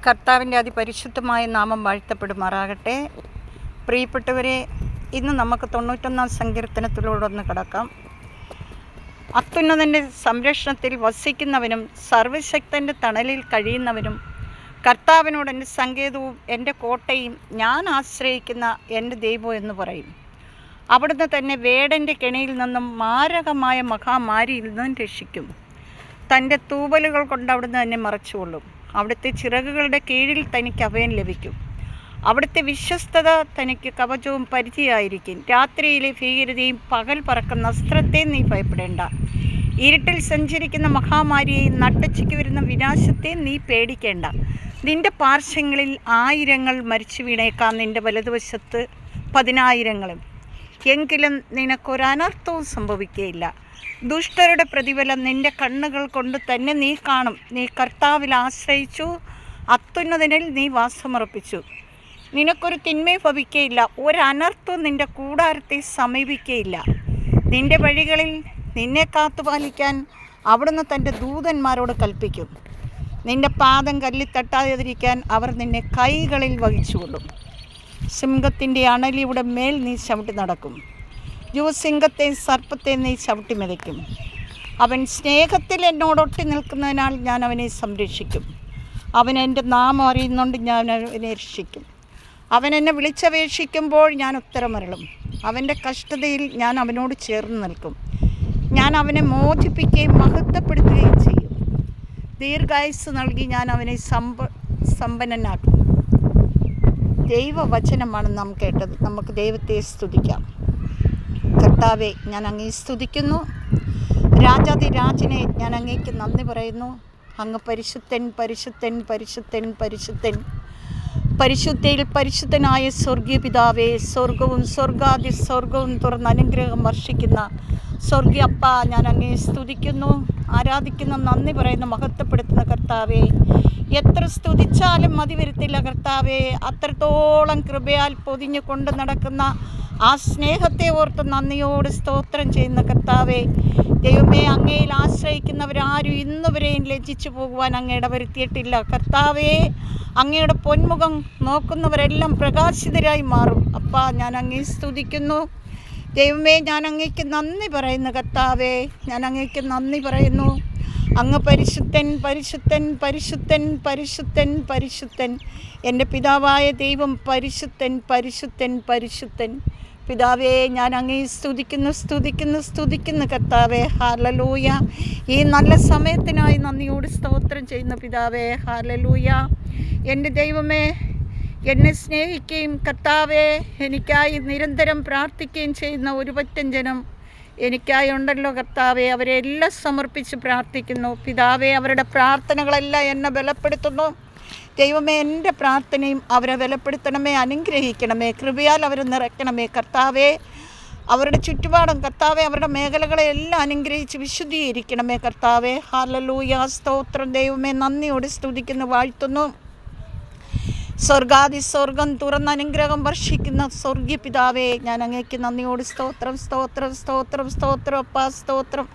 കർത്താവിൻ്റെ അതിപരിശുദ്ധമായ നാമം വാഴ്ത്തപ്പെടുമാറാകട്ടെ. പ്രിയപ്പെട്ടവരെ, ഇന്ന് നമുക്ക് 91-ാം സങ്കീർത്തനത്തിലൂടെ ഒന്ന് കടക്കാം. അത്യുന്നതൻ്റെ സംരക്ഷണത്തിൽ വസിക്കുന്നവനും സർവശക്തൻ്റെ തണലിൽ കഴിയുന്നവനും കർത്താവിനോട് എൻ്റെ സങ്കേതവും എൻ്റെ കോട്ടയും ഞാൻ ആശ്രയിക്കുന്ന എൻ്റെ ദൈവം എന്ന് പറയും. അവിടുന്ന് തന്നെ വേടൻ്റെ കെണിയിൽ നിന്നും മാരകമായ മഹാമാരിയിൽ നിന്നും രക്ഷിക്കും. തൻ്റെ തൂവലുകൾ കൊണ്ട് അവിടുന്ന് തന്നെ മറച്ചുകൊള്ളും. അവിടുത്തെ ചിറകുകളുടെ കീഴിൽ തനിക്ക് അഭയം ലഭിക്കും. അവിടുത്തെ വിശ്വസ്തത തനിക്ക് കവചവും പരിചയമായിരിക്കും. രാത്രിയിലെ ഭീകരതയും പകൽ പറക്കുന്ന അസ്ത്രത്തെ നീ ഭയപ്പെടേണ്ട. ഇരുട്ടിൽ സഞ്ചരിക്കുന്ന മഹാമാരിയെയും നട്ടുച്ചയ്ക്ക് വരുന്ന വിനാശത്തെ നീ പേടിക്കേണ്ട. നിന്റെ പാർശ്വങ്ങളിൽ 1000 മരിച്ചു വീണേക്കാം, നിന്റെ വലതുവശത്ത് 10,000. എങ്കിലും നിനക്കൊരനർത്ഥവും സംഭവിക്കുകയില്ല. ദുഷ്ടരുടെ പ്രതിഫലം നിന്റെ കണ്ണുകൾ കൊണ്ട് തന്നെ നീ കാണും. നീ കർത്താവിൽ ആശ്രയിച്ചു, അത്യുന്നതനിൽ നീ വാസമുറപ്പിച്ചു. നിനക്കൊരു തിന്മയും ഭവിക്കുകയില്ല, ഒരനർത്ഥവും നിന്റെ കൂടാരത്തെ സമീപിക്കുകയില്ല. നിന്റെ വഴികളിൽ നിന്നെ കാത്തുപാലിക്കാൻ അവിടുന്ന് തൻ്റെ ദൂതന്മാരോട് കൽപ്പിക്കും. നിന്റെ പാദം കല്ലിൽ തട്ടാതിരിക്കാൻ അവർ നിന്നെ കൈകളിൽ വഹിച്ചുകൊള്ളും. സിംഹത്തിൻ്റെ അണലിയുടെ മേൽ നീ ചവിട്ടി നടക്കും. യുവസിംഹത്തെയും സർപ്പത്തെ നീ ചവിട്ടി മെതിക്കും. അവൻ സ്നേഹത്തിൽ എന്നോടൊട്ടി നിൽക്കുന്നതിനാൽ ഞാൻ അവനെ സംരക്ഷിക്കും. അവൻ എൻ്റെ നാമം അറിയുന്നുകൊണ്ട് ഞാൻ അവനെ രക്ഷിക്കും. അവൻ എന്നെ വിളിച്ചപേക്ഷിക്കുമ്പോൾ ഞാൻ ഉത്തരമരുളും. അവൻ്റെ കഷ്ടതയിൽ ഞാൻ അവനോട് ചേർന്ന് നിൽക്കും. ഞാൻ അവനെ മോചിപ്പിക്കുകയും മഹത്വപ്പെടുത്തുകയും ചെയ്യും. ദീർഘായുസ്സ് നൽകി ഞാൻ അവനെ സമ്പന്നനാക്കും. ദൈവവചനമാണ് നാം കേട്ടത്. നമുക്ക് ദൈവത്തെ സ്തുതിക്കാം. കർത്താവെ, ഞാൻ അങ്ങേ സ്തുതിക്കുന്നു. രാജാതിരാജനെ ഞാൻ അങ്ങേക്ക് നന്ദി പറയുന്നു. അങ്ങ് പരിശുദ്ധൻ, പരിശുദ്ധൻ, പരിശുദ്ധൻ, പരിശുദ്ധൻ. പരിശുദ്ധയിൽ പരിശുദ്ധനായ സ്വർഗീയ പിതാവേ, സ്വർഗവും സ്വർഗാദി സ്വർഗവും തുറന്ന് അനുഗ്രഹം വർഷിക്കുന്ന സ്വർഗീയ അപ്പ, ഞാൻ അങ്ങേ സ്തുതിക്കുന്നു, ആരാധിക്കുന്നു, നന്ദി പറയുന്നു, മഹത്വപ്പെടുത്തുന്ന കർത്താവേ. എത്ര സ്തുതിച്ചാലും മതി വരത്തില്ല കർത്താവേ. അത്രത്തോളം കൃപയാൽ പൊതിഞ്ഞു കൊണ്ട് നടക്കുന്ന ആ സ്നേഹത്തെ ഓർത്ത് നന്ദിയോട് സ്തോത്രം ചെയ്യുന്ന കർത്താവേ. ദൈവമേ, അങ്ങയിൽ ആശ്രയിക്കുന്നവരാരും ഇന്നുവരെയും ലജ്ജിച്ചു പോകുവാൻ അങ്ങ് ഇടവരുത്തിയിട്ടില്ല കർത്താവേ. അങ്ങയുടെ പൊന്മുഖം നോക്കുന്നവരെല്ലാം പ്രകാശിതരായി മാറും. അപ്പാ, ഞാൻ അങ്ങേ സ്തുതിക്കുന്നു. ദൈവമേ, ഞാൻ അങ്ങേക്ക് നന്ദി പറയുന്നു കർത്താവേ. ഞാൻ അങ്ങേക്ക് നന്ദി പറയുന്നു. അങ്ങ് പരിശുദ്ധൻ, പരിശുദ്ധൻ, പരിശുദ്ധൻ, പരിശുദ്ധൻ, പരിശുദ്ധൻ. എൻ്റെ പിതാവായ ദൈവം പരിശുദ്ധൻ, പരിശുദ്ധൻ, പരിശുദ്ധൻ. പിതാവേ, ഞാൻ അങ്ങേ സ്തുതിക്കുന്നു, സ്തുതിക്കുന്നു, സ്തുതിക്കുന്നു കർത്താവേ. ഹല്ലേലൂയ. ഈ നല്ല സമയത്തിനായി നന്ദിയോട് സ്തോത്രം ചെയ്യുന്നു പിതാവേ. ഹല്ലേലൂയ. എൻ്റെ ദൈവമേ, എന്നെ സ്നേഹിക്കുകയും കർത്താവേ എനിക്കായി നിരന്തരം പ്രാർത്ഥിക്കുകയും ചെയ്യുന്ന ഒരു പറ്റം ജനം എനിക്കായി ഉണ്ടല്ലോ കർത്താവേ. അവരെ എല്ലാം സമർപ്പിച്ച് പ്രാർത്ഥിക്കുന്നു പിതാവേ. അവരുടെ പ്രാർത്ഥനകളെല്ലാം എന്നെ ബലപ്പെടുത്തുന്നു ദൈവമേ. എൻ്റെ പ്രാർത്ഥനയും അവരെ ബലപ്പെടുത്തണമേ, അനുഗ്രഹിക്കണമേ, കൃപയാൽ അവരെ നിറയ്ക്കണമേ കർത്താവേ. അവരുടെ ചുറ്റുപാടും കർത്താവേ, അവരുടെ മേഖലകളെ എല്ലാം അനുഗ്രഹിച്ച് വിശുദ്ധീകരിക്കണമേ കർത്താവേ. ഹല്ലേലൂയ, സ്തോത്രം ദൈവമേ. നന്ദിയോട് സ്തുതിക്കുന്നു, വാഴ്ത്തുന്നു. സ്വർഗാദി സ്വർഗം തുറന്ന് അനുഗ്രഹം വർഷിക്കുന്ന സ്വർഗീയ പിതാവേ, ഞാൻ അങ്ങേക്ക് നന്ദിയോട് സ്തോത്രം, സ്തോത്രം, സ്തോത്രം, സ്തോത്രം അപ്പാ, സ്തോത്രം.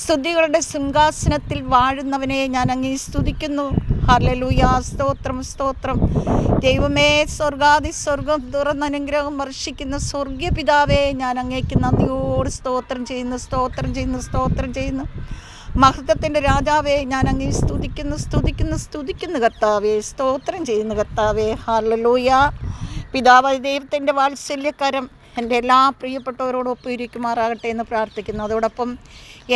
സ്തുതികളുടെ സിംഹാസനത്തിൽ വാഴുന്നവനെ ഞാൻ അങ്ങേ സ്തുതിക്കുന്നു. ഹല്ലേലൂയ, സ്തോത്രം, സ്തോത്രം ദൈവമേ. സ്വർഗാദി സ്വർഗം തുറന്ന് അനുഗ്രഹം വർഷിക്കുന്ന സ്വർഗീയ പിതാവേ, ഞാൻ അങ്ങേക്ക് നന്ദിയോട് സ്തോത്രം ചെയ്യുന്നു, സ്തോത്രം ചെയ്യുന്നു, സ്തോത്രം ചെയ്യുന്നു. മഹത്വത്തിൻ്റെ രാജാവേ, ഞാൻ അങ്ങേ സ്തുതിക്കുന്നു, സ്തുതിക്കുന്നു, സ്തുതിക്കുന്നു കർത്താവേ. സ്തോത്രം ചെയ്യുന്നു കർത്താവേ. ഹല്ലേലൂയ. പിതാവായ ദൈവത്തിൻ്റെ വാത്സല്യക്കരം എൻ്റെ എല്ലാ പ്രിയപ്പെട്ടവരോടൊപ്പം ഇരിക്കുമാറാകട്ടെ എന്ന് പ്രാർത്ഥിക്കുന്നു. അതോടൊപ്പം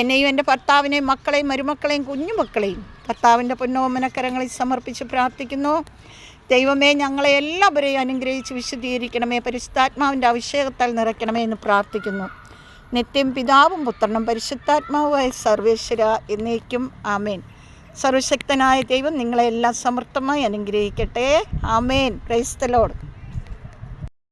എന്നെയും എൻ്റെ ഭർത്താവിനെയും മക്കളെയും മരുമക്കളെയും കുഞ്ഞുമക്കളെയും കർത്താവിൻ്റെ പൊന്നോമനക്കരങ്ങളിൽ സമർപ്പിച്ച് പ്രാർത്ഥിക്കുന്നു. ദൈവമേ, ഞങ്ങളെ എല്ലാവരെയും അനുഗ്രഹിച്ച് വിശുദ്ധീകരിക്കണമേ, പരിശുദ്ധാത്മാവിൻ്റെ അഭിഷേകത്താൽ നിറയ്ക്കണമേ എന്ന് പ്രാർത്ഥിക്കുന്നു. നിത്യം പിതാവും പുത്രനും പരിശുദ്ധാത്മാവുമായ സർവേശ്വര എന്നേക്കും ആമേൻ. സർവശക്തനായ ദൈവം നിങ്ങളെല്ലാം സമൃദ്ധമായി അനുഗ്രഹിക്കട്ടെ. ആമേൻ. Praise the Lord.